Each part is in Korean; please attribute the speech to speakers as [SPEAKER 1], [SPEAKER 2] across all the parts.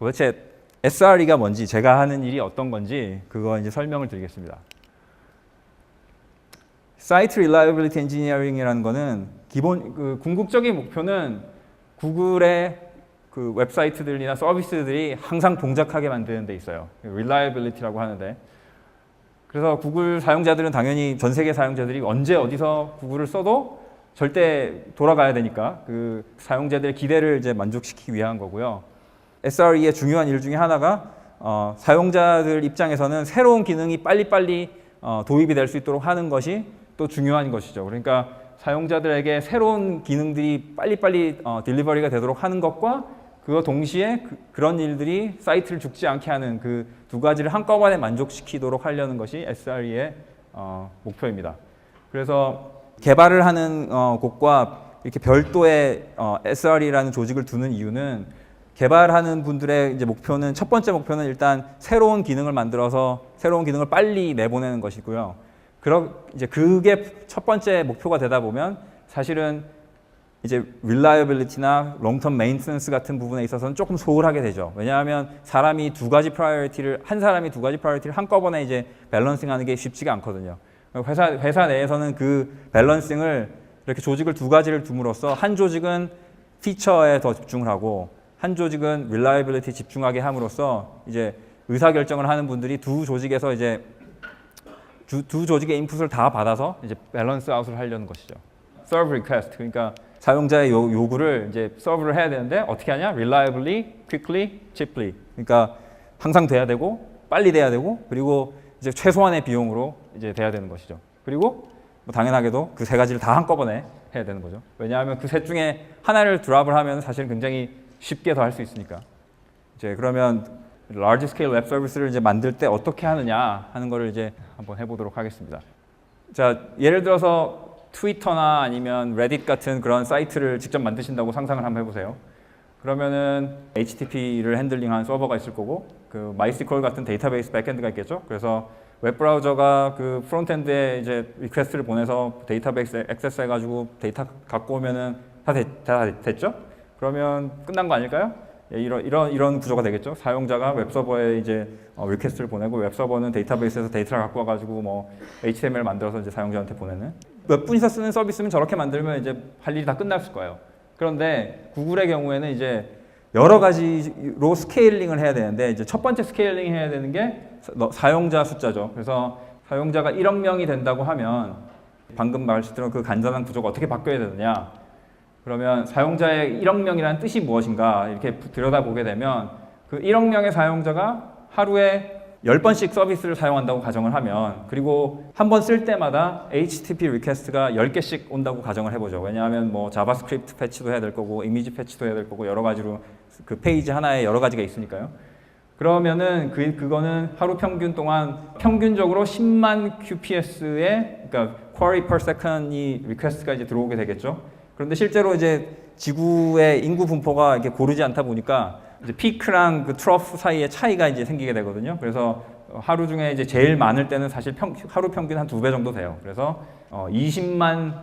[SPEAKER 1] 도대체 SRE가 뭔지, 제가 하는 일이 어떤 건지 그거 이제 설명을 드리겠습니다. Site Reliability Engineering이라는 거는 기본 궁극적인 목표는 구글의 그 웹사이트들이나 서비스들이 항상 동작하게 만드는 데 있어요. Reliability라고 하는데, 그래서 구글 사용자들은 당연히 전 세계 사용자들이 언제 어디서 구글을 써도 절대 돌아가야 되니까 그 사용자들의 기대를 이제 만족시키기 위한 거고요. SRE의 중요한 일 중에 하나가 사용자들 입장에서는 새로운 기능이 빨리빨리 도입이 될 수 있도록 하는 것이 또 중요한 것이죠. 그러니까 사용자들에게 새로운 기능들이 빨리빨리 딜리버리가 되도록 하는 것과 그거 동시에 그런 일들이 사이트를 죽지 않게 하는 그 두 가지를 한꺼번에 만족시키도록 하려는 것이 SRE의 목표입니다. 그래서 개발을 하는 곳과 이렇게 별도의 SRE라는 조직을 두는 이유는, 개발하는 분들의 이제 목표는, 첫 번째 목표는 일단 새로운 기능을 만들어서 새로운 기능을 빨리 내보내는 것이고요. 이제 그게 첫 번째 목표가 되다 보면 사실은 이제 reliability나 long-term maintenance 같은 부분에 있어서는 조금 소홀하게 되죠. 왜냐하면 한 사람이 두 가지 프라이어리티를 한꺼번에 이제 밸런싱하는 게 쉽지가 않거든요. 회사 내에서는 그 밸런싱을 이렇게 조직을 두 가지를 둠으로써 한 조직은 피처에 더 집중을 하고 한 조직은 reliability 집중하게 함으로써 이제 의사결정을 하는 분들이 두 조직에서 이제 두 조직의 인풋을 다 받아서 이제 밸런스 아웃을 하려는 것이죠. Serve request, 그러니까 사용자의 요구를 이제 서브를 해야 되는데 어떻게 하냐? Reliably, quickly, cheaply. 그러니까 항상 돼야 되고 빨리 돼야 되고 그리고 이제 최소한의 비용으로 이제 돼야 되는 것이죠. 그리고 뭐 당연하게도 그 세 가지를 다 한꺼번에 해야 되는 거죠. 왜냐하면 그 셋 중에 하나를 드랍을 하면 사실은 굉장히 쉽게 더 할 수 있으니까. 이제 그러면 large scale 웹 서비스를 이제 만들 때 어떻게 하느냐 하는 거를 이제 한번 해보도록 하겠습니다. 자, 예를 들어서 트위터나 아니면 레딧 같은 그런 사이트를 직접 만드신다고 상상을 한번 해보세요. 그러면은 HTTP를 핸들링한 서버가 있을 거고, 그 MySQL 같은 데이터베이스 백엔드가 있겠죠. 그래서 웹 브라우저가 그 프론트엔드에 이제 리퀘스트를 보내서 데이터베이스 액세스 해가지고 데이터 갖고 오면은 다 됐죠? 그러면 끝난 거 아닐까요? 예, 이런 구조가 되겠죠. 사용자가 웹 서버에 이제 리퀘스트를 보내고 웹 서버는 데이터베이스에서 데이터를 갖고 와가지고 뭐 HTML 만들어서 이제 사용자한테 보내는. 몇 분이서 쓰는 서비스면 저렇게 만들면 이제 할 일이 다 끝났을 거예요. 그런데 구글의 경우에는 이제 여러 가지로 스케일링을 해야 되는데, 이제 첫 번째 스케일링 해야 되는 게 사용자 숫자죠. 그래서 사용자가 1억 명이 된다고 하면 방금 말씀드린 그 간단한 구조가 어떻게 바뀌어야 되느냐. 그러면 사용자의 1억 명이라는 뜻이 무엇인가 이렇게 들여다보게 되면, 그 1억 명의 사용자가 하루에 10번씩 서비스를 사용한다고 가정을 하면, 그리고 한 번 쓸 때마다 HTTP 리퀘스트가 10개씩 온다고 가정을 해보죠. 왜냐하면 뭐 자바스크립트 패치도 해야 될 거고 이미지 패치도 해야 될 거고 여러 가지로 그 페이지 하나에 여러 가지가 있으니까요. 그러면은 그거는 하루 평균 동안 평균적으로 10만 QPS의, 그러니까 query per second이 리퀘스트가 이제 들어오게 되겠죠. 그런데 실제로 이제 지구의 인구 분포가 이렇게 고르지 않다 보니까 이제 피크랑 그 트러프 사이에 차이가 이제 생기게 되거든요. 그래서 하루 중에 이제 제일 많을 때는 사실 하루 평균 한 2배 정도 돼요. 그래서 20만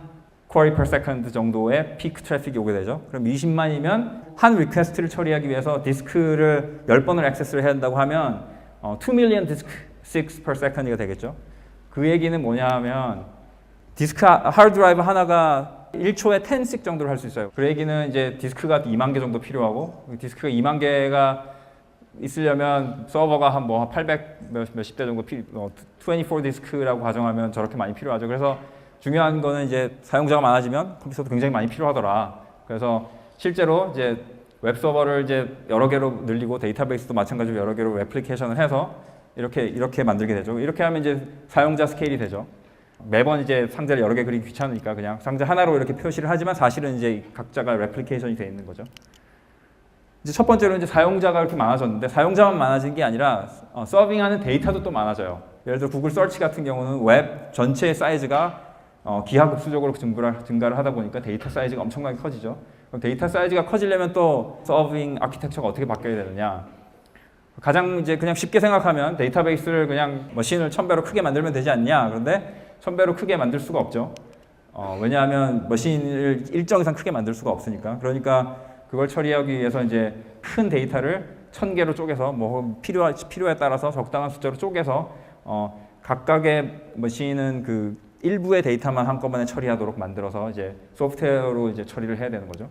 [SPEAKER 1] query per second 정도의 피크 트래픽이 오게 되죠. 그럼 20만이면 한 리퀘스트를 처리하기 위해서 디스크를 10번을 액세스를 해야 한다고 하면 2 million disks per second이 되겠죠. 그 얘기는 뭐냐 하면 디스크 하드 드라이브 하나가 1초에 10씩 정도를 할 수 있어요. 그 얘기는 이제 디스크가 2만 개 정도 필요하고, 디스크가 2만 개가 있으려면 서버가 한 뭐 800 몇십 대 정도 24 디스크라고 가정하면 저렇게 많이 필요하죠. 그래서 중요한 거는 이제 사용자가 많아지면 컴퓨터도 굉장히 많이 필요하더라. 그래서 실제로 이제 웹 서버를 이제 여러 개로 늘리고 데이터베이스도 마찬가지로 여러 개로 애플리케이션을 해서 이렇게 만들게 되죠. 이렇게 하면 이제 사용자 스케일이 되죠. 매번 이제 상자를 여러 개 그리기 귀찮으니까 그냥 상자 하나로 이렇게 표시를 하지만 사실은 이제 각자가 레플리케이션이 되어 있는 거죠. 이제 첫 번째로 이제 사용자가 이렇게 많아졌는데, 사용자만 많아진 게 아니라 서빙하는 데이터도 또 많아져요. 예를 들어 구글 서치 같은 경우는 웹 전체의 사이즈가 기하급수적으로 증가를 하다 보니까 데이터 사이즈가 엄청나게 커지죠. 그럼 데이터 사이즈가 커지려면 또 서빙 아키텍처가 어떻게 바뀌어야 되느냐. 가장 이제 그냥 쉽게 생각하면 데이터베이스를 그냥 머신을 1000배로 크게 만들면 되지 않냐. 그런데 1000배로 크게 만들 수가 없죠. 왜냐하면 머신을 일정 이상 크게 만들 수가 없으니까. 그러니까 그걸 처리하기 위해서 이제 큰 데이터를 1000개로 쪼개서 뭐 필요에 따라서 적당한 숫자로 쪼개서 각각의 머신은 그 일부의 데이터만 한꺼번에 처리하도록 만들어서 이제 소프트웨어로 이제 처리를 해야 되는 거죠.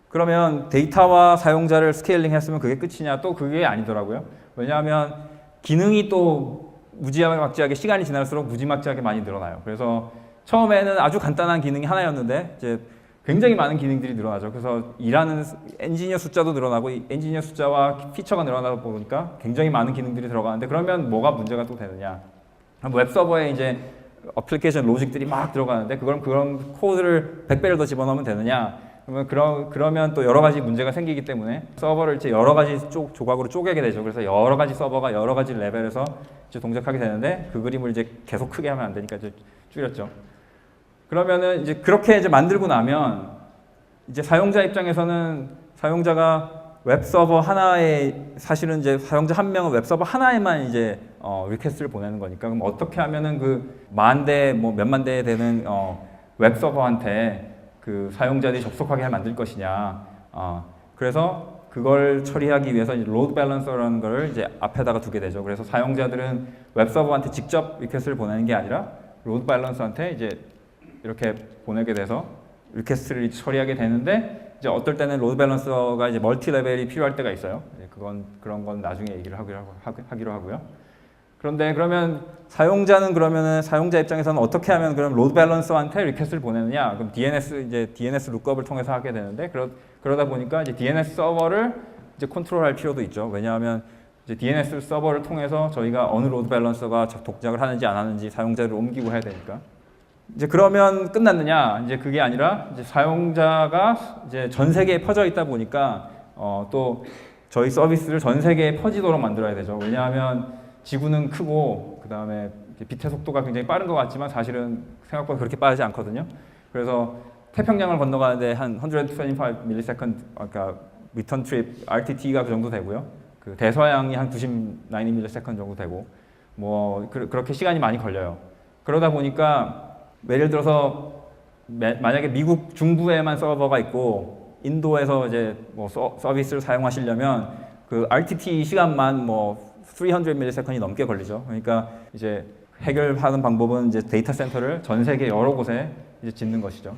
[SPEAKER 1] 그러면 데이터와 사용자를 스케일링 했으면 그게 끝이냐? 또 그게 아니더라고요. 왜냐하면 기능이 또 무지막지하게 시간이 지날수록 무지막지하게 많이 늘어나요. 그래서 처음에는 아주 간단한 기능이 하나였는데 이제 굉장히 많은 기능들이 늘어나죠. 그래서 일하는 엔지니어 숫자도 늘어나고 엔지니어 숫자와 피처가 늘어나다 보니까 굉장히 많은 기능들이 들어가는데 그러면 뭐가 문제가 또 되느냐? 웹서버에 이제 어플리케이션 로직들이 막 들어가는데 그런 코드를 100배를 더 집어넣으면 되느냐? 그러면 또 여러 가지 문제가 생기기 때문에 서버를 이제 여러 가지 조각으로 쪼개게 되죠. 그래서 여러 가지 서버가 여러 가지 레벨에서 이제 동작하게 되는데 그 그림을 이제 계속 크게 하면 안 되니까 이제 줄였죠. 그러면은 이제 그렇게 이제 만들고 나면 이제 사용자 입장에서는 사용자가 웹서버 하나에 사실은 이제 사용자 한 명은 웹서버 하나에만 이제 리퀘스트를 보내는 거니까 그럼 어떻게 하면은 그 만 대 뭐 몇만 대 되는 웹서버한테 그 사용자들이 접속하게 만들 것이냐. 그래서 그걸 처리하기 위해서 이제 로드 밸런서라는 걸 이제 앞에다가 두게 되죠. 그래서 사용자들은 웹서버한테 직접 리퀘스트를 보내는 게 아니라 로드 밸런서한테 이제 이렇게 보내게 돼서 리퀘스트를 처리하게 되는데 이제 어떨 때는 로드 밸런서가 이제 멀티 레벨이 필요할 때가 있어요. 그런 건 나중에 얘기를 하기로 하고요. 그런데 그러면 사용자 입장에서는 어떻게 하면 그럼 로드 밸런서한테 리퀘스트를 보내느냐? 그럼 DNS 룩업을 통해서 하게 되는데 그러다 보니까 이제 DNS 서버를 이제 컨트롤할 필요도 있죠. 왜냐하면 이제 DNS 서버를 통해서 저희가 어느 로드 밸런서가 동작을 하는지 안 하는지 사용자를 옮기고 해야 되니까. 이제 그러면 끝났느냐? 이제 그게 아니라 이제 사용자가 이제 전 세계에 퍼져 있다 보니까 또 저희 서비스를 전 세계에 퍼지도록 만들어야 되죠. 왜냐하면 지구는 크고 그 다음에 빛의 속도가 굉장히 빠른 것 같지만 사실은 생각보다 그렇게 빠르지 않거든요. 그래서 태평양을 건너가는데 한 125 millisecond, 그러니까 return trip RTT가 그 정도 되고요. 그 대서양이 한 99 millisecond 정도 되고 뭐 그렇게 시간이 많이 걸려요. 그러다 보니까 예를 들어서 만약에 미국 중부에만 서버가 있고 인도에서 이제 뭐 서비스를 사용하시려면 그 RTT 시간만 뭐 300 millisecond이 넘게 걸리죠. 그러니까 이제 해결하는 방법은 이제 데이터 센터를 전 세계 여러 곳에 이제 짓는 것이죠.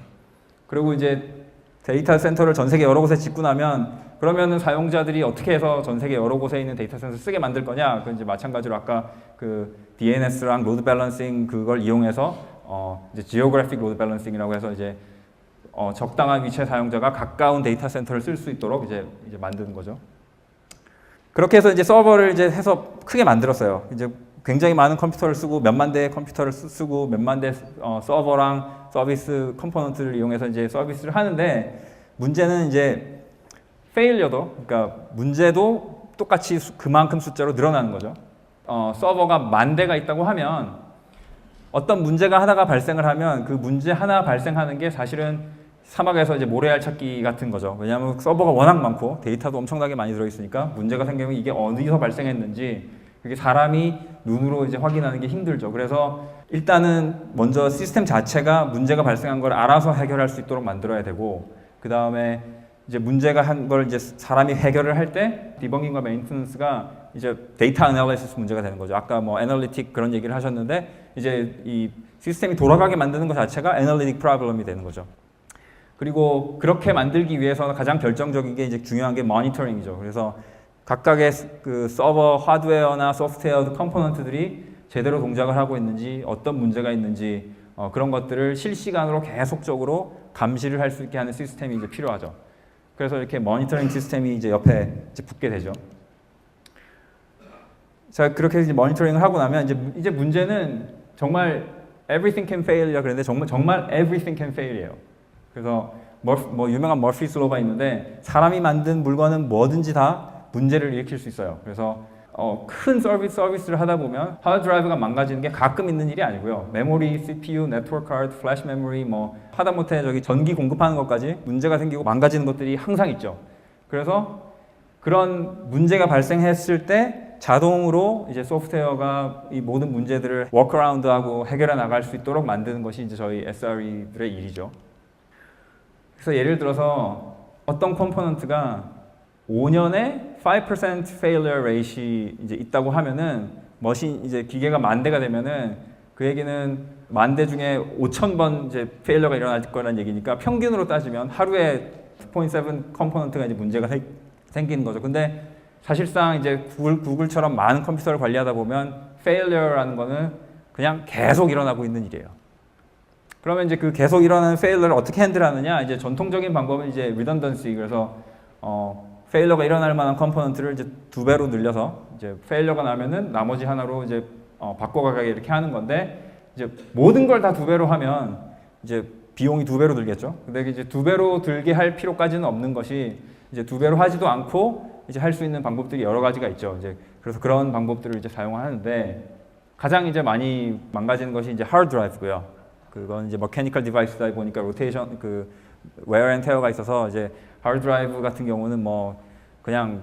[SPEAKER 1] 그리고 이제 데이터 센터를 전 세계 여러 곳에 짓고 나면 그러면은 사용자들이 어떻게 해서 전 세계 여러 곳에 있는 데이터 센터를 쓰게 만들 거냐? 그 이제 마찬가지로 아까 그 DNS랑 로드 밸런싱 그걸 이용해서 이제 지오그래픽 로드 밸런싱이라고 해서 이제 적당한 위치의 사용자가 가까운 데이터 센터를 쓸 수 있도록 이제 만드는 거죠. 그렇게 해서 이제 서버를 이제 해서 크게 만들었어요. 이제 굉장히 많은 컴퓨터를 쓰고 몇만 대의 컴퓨터를 쓰고 몇만 대 서버랑 서비스 컴포넌트를 이용해서 이제 서비스를 하는데 문제는 이제 페일리어도 그러니까 문제도 똑같이 그만큼 숫자로 늘어나는 거죠. 서버가 10,000대가 있다고 하면 어떤 문제가 하나가 발생을 하면 그 문제 하나 발생하는 게 사실은 사막에서 이제 모래알 찾기 같은 거죠. 왜냐하면 서버가 워낙 많고 데이터도 엄청나게 많이 들어있으니까 문제가 생기면 이게 어디서 발생했는지 그게 사람이 눈으로 이제 확인하는 게 힘들죠. 그래서 일단은 먼저 시스템 자체가 문제가 발생한 걸 알아서 해결할 수 있도록 만들어야 되고 그 다음에 이제 문제가 한 걸 이제 사람이 해결을 할 때 디버깅과 메인테넌스가 이제 데이터 애널리시스 문제가 되는 거죠. 아까 뭐 애널리틱 그런 얘기를 하셨는데 이제 이 시스템이 돌아가게 만드는 것 자체가 애널리틱 프로블럼이 되는 거죠. 그리고 그렇게 만들기 위해서는 가장 결정적인 게 이제 중요한 게 모니터링이죠. 그래서 각각의 그 서버 하드웨어나 소프트웨어 컴포넌트들이 제대로 동작을 하고 있는지 어떤 문제가 있는지 그런 것들을 실시간으로 계속적으로 감시를 할 수 있게 하는 시스템이 이제 필요하죠. 그래서 이렇게 모니터링 시스템이 이제 옆에 이제 붙게 되죠. 자, 그렇게 이제 모니터링을 하고 나면 이제 문제는 정말 everything can fail이라 그랬는데 정말 everything can fail이에요. 그래서 뭐 유명한 머피's law가 있는데 사람이 만든 물건은 뭐든지 다 문제를 일으킬 수 있어요. 그래서 큰 서비스를 하다 보면 하드 드라이브가 망가지는 게 가끔 있는 일이 아니고요. 메모리, CPU, 네트워크 카드, 플래시 메모리 뭐 하다못해 저기 전기 공급하는 것까지 문제가 생기고 망가지는 것들이 항상 있죠. 그래서 그런 문제가 발생했을 때 자동으로 이제 소프트웨어가 이 모든 문제들을 워크어라운드하고 해결해 나갈 수 있도록 만드는 것이 이제 저희 SRE들의 일이죠. 그래서 예를 들어서 어떤 컴포넌트가 5년에 5% failure rate이 이제 있다고 하면은 머신 이제 기계가 10,000대가 되면은 그 얘기는 10,000대 중에 5,000번 이제 failure가 일어날 거라는 얘기니까 평균으로 따지면 하루에 2.7 컴포넌트가 이제 문제가 생기는 거죠. 근데 사실상 이제 구글처럼 많은 컴퓨터를 관리하다 보면 failure라는 거는 그냥 계속 일어나고 있는 일이에요. 그러면 이제 그 계속 일어나는 failure를 어떻게 핸들하느냐? 이제 전통적인 방법은 이제 redundancy, 그래서 failure가 일어날 만한 컴포넌트를 이제 2배로 늘려서 이제 failure가 나면은 나머지 하나로 이제 바꿔가게 이렇게 하는 건데, 이제 모든 걸 다 2배로 하면 이제 비용이 2배로 들겠죠. 근데 이제 2배로 들게 할 필요까지는 없는 것이, 이제 2배로 하지도 않고 이제 할 수 있는 방법들이 여러 가지가 있죠. 이제 그래서 그런 방법들을 이제 사용하는데, 가장 이제 많이 망가지는 것이 이제 하드 드라이브고요. 그건 이제 머케니컬 디바이스다 보니까 로테이션, 그 웨어 앤 테어가 있어서 이제 하드 드라이브 같은 경우는 뭐 그냥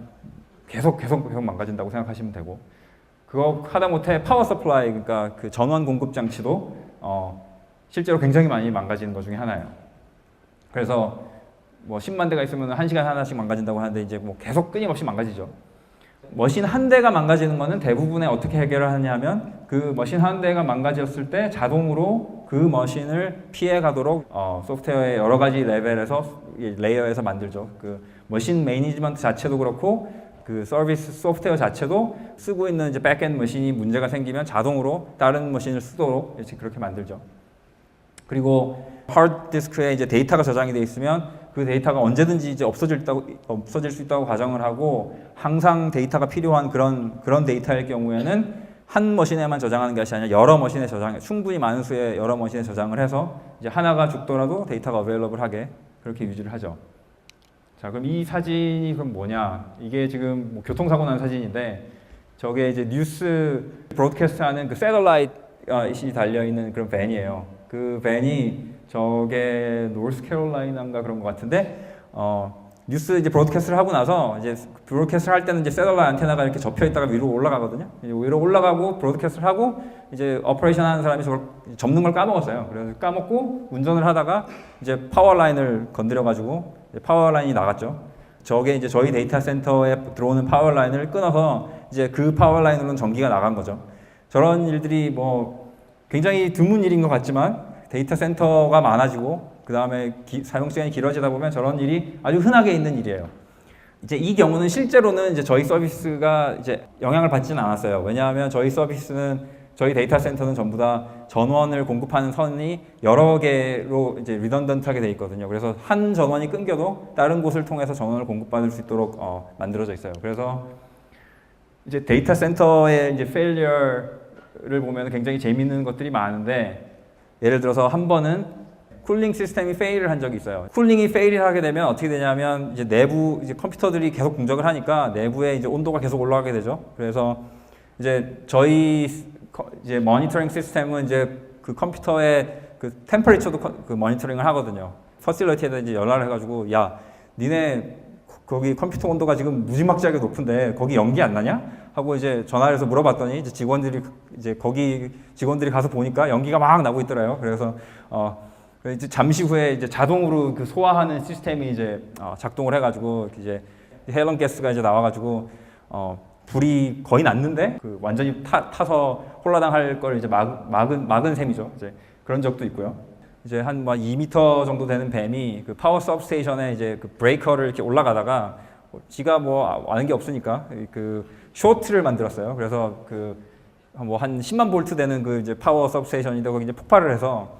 [SPEAKER 1] 계속 망가진다고 생각하시면 되고, 그거 하다못해 파워 서플라이, 그러니까 그 전원 공급 장치도 실제로 굉장히 많이 망가지는 것 중에 하나예요. 그래서 뭐 10만 대가 있으면 1시간 하나씩 망가진다고 하는데 이제 뭐 계속 끊임없이 망가지죠. 머신 한 대가 망가지는 거는 대부분에 어떻게 해결을 하냐면, 그 머신 한 대가 망가졌을 때 자동으로 그 머신을 피해 가도록 소프트웨어의 여러 가지 레벨에서, 레이어에서 만들죠. 그 머신 매니지먼트 자체도 그렇고 그 서비스 소프트웨어 자체도 쓰고 있는 이제 백엔드 머신이 문제가 생기면 자동으로 다른 머신을 쓰도록 이렇게 그렇게 만들죠. 그리고 하드디스크에 이제 데이터가 저장이 돼 있으면 그 데이터가 언제든지 이제 없어질 수 있다고 가정을 하고, 항상 데이터가 필요한 그런 데이터일 경우에는 한 머신에만 저장하는 것이 아니라 여러 머신에 충분히 많은 수의 여러 머신에 저장을 해서 이제 하나가 죽더라도 데이터가 어베일러블하게 그렇게 유지를 하죠. 자, 그럼 이 사진이 그럼 뭐냐? 이게 지금 뭐 교통사고 난 사진인데, 저게 이제 뉴스 브로드캐스트하는 그 새들라이트이 달려 있는 그런 밴이에요. 그 밴이 저게 노스캐롤라이나인가 그런 것 같은데, 뉴스 이제 브로드캐스트를 하고 나서 이제 브로드캐스트를 할 때는 이제 새들라이트 안테나가 이렇게 접혀 있다가 위로 올라가거든요. 위로 올라가고 브로드캐스트를 하고 이제 오퍼레이션 하는 사람이 저걸 접는 걸 까먹었어요. 그래서 까먹고 운전을 하다가 이제 파워라인을 건드려 가지고 파워라인이 나갔죠. 저게 이제 저희 데이터 센터에 들어오는 파워라인을 끊어서 이제 그 파워라인으로는 전기가 나간 거죠. 저런 일들이 뭐 굉장히 드문 일인 것 같지만, 데이터 센터가 많아지고 그 다음에 사용 시간이 길어지다 보면 저런 일이 아주 흔하게 있는 일이에요. 이제 이 경우는 실제로는 이제 저희 서비스가 이제 영향을 받지는 않았어요. 왜냐하면 저희 서비스는, 저희 데이터 센터는 전부 다 전원을 공급하는 선이 여러 개로 이제 리던던트하게 돼 있거든요. 그래서 한 전원이 끊겨도 다른 곳을 통해서 전원을 공급받을 수 있도록 만들어져 있어요. 그래서 이제 데이터 센터의 이제 failure를 보면 굉장히 재미있는 것들이 많은데, 예를 들어서 한 번은 쿨링 시스템이 페일을 한 적이 있어요. 쿨링이 페일을 하게 되면 어떻게 되냐면, 이제 내부 이제 컴퓨터들이 계속 공작을 하니까 내부에 이제 온도가 계속 올라가게 되죠. 그래서 이제 저희 이제 모니터링 시스템은 이제 그 컴퓨터의 그 템퍼리처도 그 모니터링을 하거든요. 퍼실리티에다 이제 연락을 해가지고, 야, 니네 거기 컴퓨터 온도가 지금 무지막지하게 높은데 거기 연기 안 나냐? 하고 이제 전화를 해서 물어봤더니 이제 거기 직원들이 가서 보니까 연기가 막 나고 있더라고요. 그래서 이제 잠시 후에 이제 자동으로 그 소화하는 시스템이 이제 작동을 해가지고 이제 헤일런 가스가 이제 나와가지고 불이 거의 났는데 그 완전히 타서 홀라당할 걸 이제 막은 셈이죠. 이제 그런 적도 있고요. 이제 한 2m 정도 되는 뱀이 그 파워 서브스테이션에 이제 그 브레이커를 이렇게 올라가다가 지가 뭐 아는 게 없으니까 그 쇼트를 만들었어요. 그래서 그 뭐 한 10만 볼트 되는 그 이제 파워 서브스테이션인데 거기 이제 폭발을 해서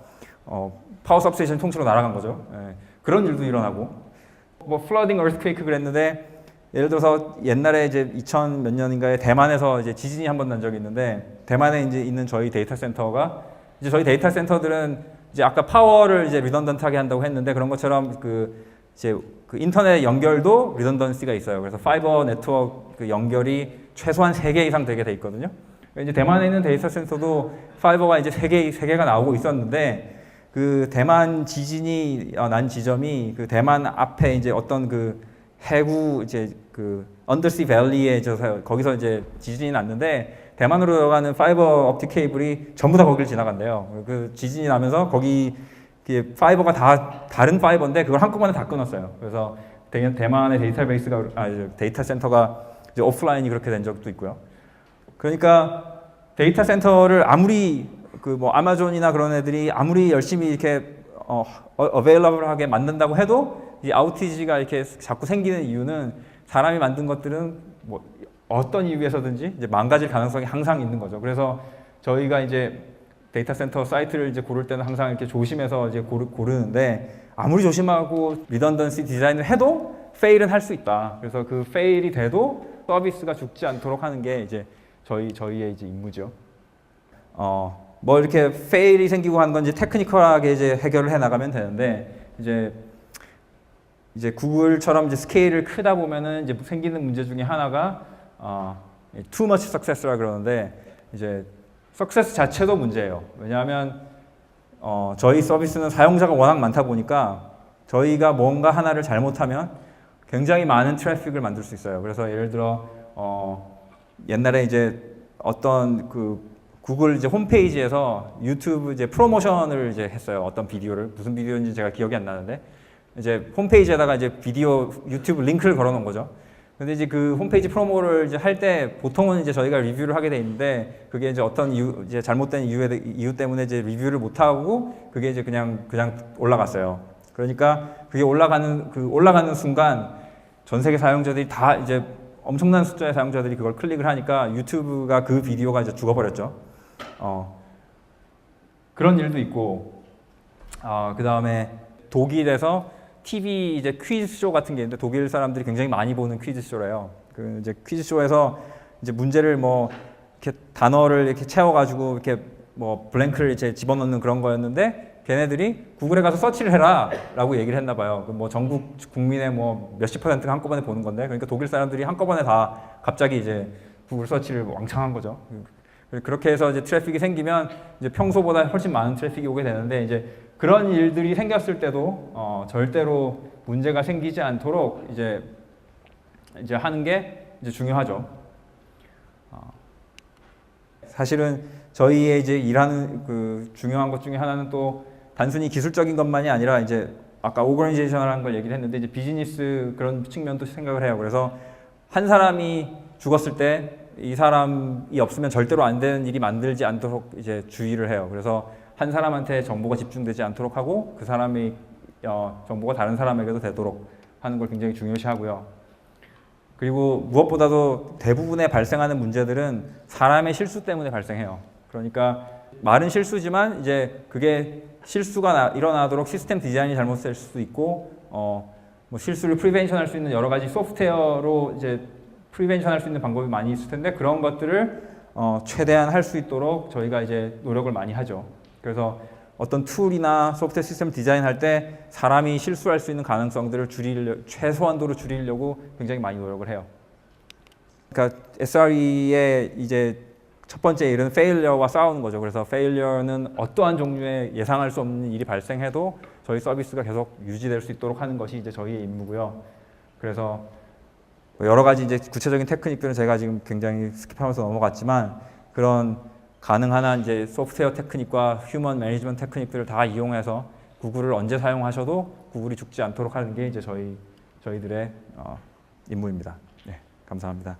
[SPEAKER 1] 파워 서브스테이션 통째로 날아간 거죠. 예. 그런 일도 일어나고, 뭐 플러딩, 어스트퀘이크 그랬는데, 예를 들어서 옛날에 이제 2000 몇 년인가에 대만에서 이제 지진이 한 번 난 적이 있는데, 대만에 이제 있는 저희 데이터 센터가, 이제 저희 데이터 센터들은 이제 아까 파워를 이제 리던던트하게 한다고 했는데, 그런 것처럼 이제 그 인터넷 연결도 리던던시가 있어요. 그래서 파이버 네트워크 그 연결이 최소한 3개 이상 되게 돼 있거든요. 이제 대만에 있는 데이터 센터도 파이버가 이제 3개가 나오고 있었는데, 그 대만 지진이 난 지점이 그 대만 앞에 이제 어떤 그 해구 이제 그 언더시 밸리에 거기서 이제 지진이 났는데, 대만으로 들어가는 파이버 옵틱 케이블이 전부 다 거기를 지나간대요. 그 지진이 나면서 거기 파이버가 다 다른 파이버인데 그걸 한꺼번에 다 끊었어요. 그래서 대만의 데이터베이스가 데이터 센터가 이제 오프라인이 그렇게 된 적도 있고요. 그러니까 데이터 센터를 아무리 그 뭐 아마존이나 그런 애들이 아무리 열심히 이렇게 available하게 만든다고 해도 이 아우티지가 이렇게 자꾸 생기는 이유는 사람이 만든 것들은 뭐 어떤 이유에서든지 이제 망가질 가능성이 항상 있는 거죠. 그래서 저희가 이제 데이터 센터 사이트를 이제 고를 때는 항상 이렇게 조심해서 이제 고르는데 아무리 조심하고 리던던시 디자인을 해도 페일은 할 수 있다. 그래서 그 페일이 돼도 서비스가 죽지 않도록 하는 게 이제 저희의 이제 임무죠. 뭐 이렇게 페일이 생기고 하는 건 이제 테크니컬하게 이제 해결을 해 나가면 되는데 이제 구글처럼 이제 스케일을 크다 보면은 이제 생기는 문제 중에 하나가 too much success라 그러는데 이제 석세스 자체도 문제예요. 왜냐하면 저희 서비스는 사용자가 워낙 많다 보니까 저희가 뭔가 하나를 잘못하면 굉장히 많은 트래픽을 만들 수 있어요. 그래서 예를 들어 옛날에 이제 어떤 그 구글 이제 홈페이지에서 유튜브 이제 프로모션을 이제 했어요. 어떤 비디오를 무슨 비디오인지 제가 기억이 안 나는데 이제 홈페이지에다가 이제 비디오 유튜브 링크를 걸어놓은 거죠. 근데 이제 그 홈페이지 프로모를 이제 할 때 보통은 이제 저희가 리뷰를 하게 돼 있는데 그게 이제 어떤 이유, 이제 잘못된 이유 때문에 이제 리뷰를 못 하고 그게 이제 그냥 올라갔어요. 그러니까 그게 올라가는 순간 전 세계 사용자들이 다 이제 엄청난 숫자의 사용자들이 그걸 클릭을 하니까 유튜브가 그 비디오가 이제 죽어버렸죠. 그런 일도 있고, 그 다음에 독일에서 TV 이제 퀴즈쇼 같은 게 있는데 독일 사람들이 굉장히 많이 보는 퀴즈쇼래요. 그 이제 퀴즈쇼에서 이제 문제를 뭐 이렇게 단어를 이렇게 채워가지고 이렇게 뭐 블랭크를 이제 집어넣는 그런 거였는데 걔네들이 구글에 가서 서치를 해라라고 얘기를 했나 봐요. 뭐 전국 국민의 뭐 몇십 %가 한꺼번에 보는 건데 그러니까 독일 사람들이 한꺼번에 다 갑자기 이제 구글 서치를 왕창 한 거죠. 그렇게 해서 이제 트래픽이 생기면 이제 평소보다 훨씬 많은 트래픽이 오게 되는데 이제 그런 일들이 생겼을 때도 절대로 문제가 생기지 않도록 이제 하는 게 이제 중요하죠. 사실은 저희의 이제 일하는 그 중요한 것 중에 하나는 또 단순히 기술적인 것만이 아니라 이제 아까 오거니제이션이라는 걸 얘기를 했는데 이제 비즈니스 그런 측면도 생각을 해요. 그래서 한 사람이 죽었을 때 이 사람이 없으면 절대로 안 되는 일이 만들지 않도록 이제 주의를 해요. 그래서 한 사람한테 정보가 집중되지 않도록 하고 그 사람이 정보가 다른 사람에게도 되도록 하는 걸 굉장히 중요시하고요. 그리고 무엇보다도 대부분의 발생하는 문제들은 사람의 실수 때문에 발생해요. 그러니까 말은 실수지만 이제 그게 실수가 일어나도록 시스템 디자인이 잘못될 수도 있고 뭐 실수를 프리벤션할 수 있는 여러 가지 소프트웨어로 이제 프리벤션할 수 있는 방법이 많이 있을 텐데 그런 것들을 최대한 할 수 있도록 저희가 이제 노력을 많이 하죠. 그래서 어떤 툴이나 소프트웨어 시스템 디자인할 때 사람이 실수할 수 있는 가능성들을 최소한도로 줄이려고 굉장히 많이 노력을 해요. 그러니까 SRE의 이제 첫 번째 일은 failure와 싸우는 거죠. 그래서 failure는 어떠한 종류의 예상할 수 없는 일이 발생해도 저희 서비스가 계속 유지될 수 있도록 하는 것이 이제 저희의 임무고요. 그래서 여러 가지 이제 구체적인 테크닉들은 제가 지금 굉장히 스킵하면서 넘어갔지만 그런 가능한 한 이제 소프트웨어 테크닉과 휴먼 매니지먼트 테크닉들을 다 이용해서 구글을 언제 사용하셔도 구글이 죽지 않도록 하는 게 이제 저희들의 임무입니다. 네, 감사합니다.